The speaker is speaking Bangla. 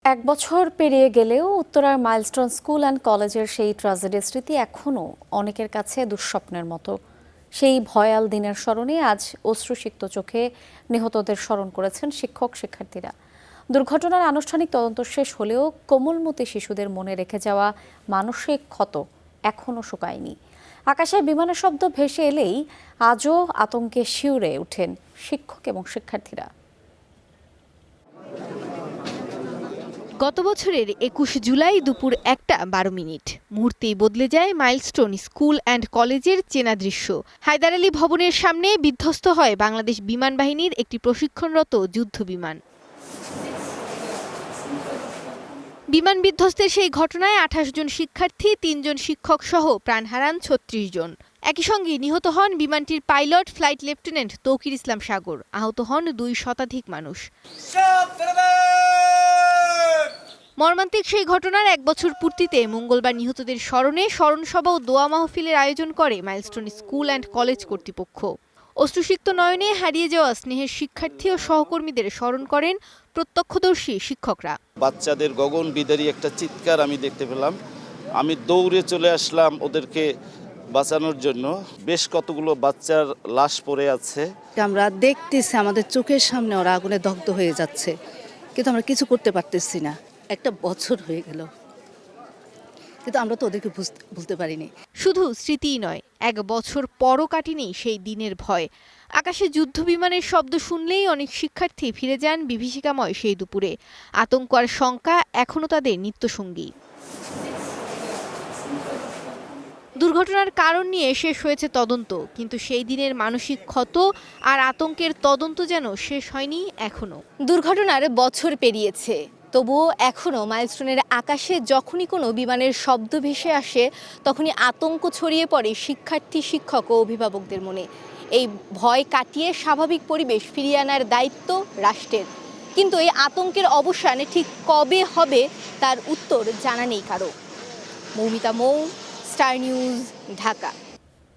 এক বছর পেরিয়ে গেলেও উত্তরার মাইলস্টোন স্কুল অ্যান্ড কলেজের সেই ট্র্যাজেডি স্মৃতি এখনও অনেকের কাছে দুঃস্বপ্নের মতো। সেই ভয়াল দিনের স্মরণে আজ অশ্রুসিক্ত চোখে নিহতদের স্মরণ করেছেন শিক্ষক শিক্ষার্থীরা। দুর্ঘটনার আনুষ্ঠানিক তদন্ত শেষ হলেও কোমলমতি শিশুদের মনে রেখে যাওয়া মানসিক ক্ষত এখনও শুকায়নি। আকাশে বিমানের শব্দ ভেসে এলেই আজও আতঙ্কে শিউরে ওঠেন শিক্ষক এবং শিক্ষার্থীরা। গত বছরের ২১ জুলাই দুপুর ১টা ১২ মুহূর্তেই বদলে যায় মাইলস্টোন স্কুল অ্যান্ড কলেজের চেনা দৃশ্য। হায়দার আলী ভবনের সামনে বিধ্বস্ত হয় বাংলাদেশ বিমান বাহিনীর একটি প্রশিক্ষণরত যুদ্ধ বিমান। বিমান বিধ্বস্তের সেই ঘটনায় ২৮ জন শিক্ষার্থী, ৩ জন শিক্ষক সহ প্রাণ হারান ৩৬ জন। একই সঙ্গে নিহত হন বিমানটির পাইলট ফ্লাইট লেফটেন্যান্ট তৌকির ইসলাম সাগর। আহত হন ২ শতাধিক মানুষ। মর্মান্তিক সেই ঘটনার ১ বছর পূর্তিতে মঙ্গলবার নিহতদের স্মরণে স্মরণসভা ও দোয়া মাহফিলের আয়োজন করে মাইলস্টোন স্কুল অ্যান্ড কলেজ কর্তৃপক্ষ। অশ্রুসিক্ত নয়নে হারিয়ে যাওয়া স্নেহের শিক্ষার্থী ও সহকর্মীদের স্মরণ করেন প্রত্যক্ষদর্শী শিক্ষকরা। বাচ্চাদের গগন বিদারী একটা চিৎকার আমি দেখতে পেলাম। আমি দৌড়ে চলে আসলাম ওদেরকে বাঁচানোর জন্য। বেশ কতগুলো বাচ্চার লাশ পড়ে আছে। আমরা দেখতেছি আমাদের চোখের সামনে ওরা আগুনে দগ্ধ হয়ে যাচ্ছে, কিন্তু আমরা কিছু করতে পারতেছি না। ১ বছর হয়ে গেল, কিন্তু আমরা তো ওদেরকে ভুলতে পারিনি। শুধু স্মৃতিই নয়, ১ বছর পরও কাটেনি সেই দিনের ভয়। আকাশে যুদ্ধ বিমানের শব্দ শুনলেই অনেক শিক্ষার্থী ফিরে যান বিভীষিকাময় সেই দুপুরে। আতঙ্ক আর শঙ্কা এখনও তাদের নিত্যসঙ্গী। দুর্ঘটনার কারণ নিয়ে শেষ হয়েছে তদন্ত, কিন্তু সেই দিনের মানসিক ক্ষত আর আতঙ্কের তদন্ত যেন শেষ হয়নি এখনো। দুর্ঘটনার বছর পেরিয়েছে, তবুও এখনও মাইলস্টোনের আকাশে যখনই কোনো বিমানের শব্দ ভেসে আসে তখনই আতঙ্ক ছড়িয়ে পড়ে শিক্ষার্থী, শিক্ষক ও অভিভাবকদের মনে। এই ভয় কাটিয়ে স্বাভাবিক পরিবেশ ফিরিয়ে আনার দায়িত্ব রাষ্ট্রের, কিন্তু এই আতঙ্কের অবসান ঠিক কবে হবে তার উত্তর জানা নেই কারো। মৌমিতা মৌ, স্টার নিউজ, ঢাকা।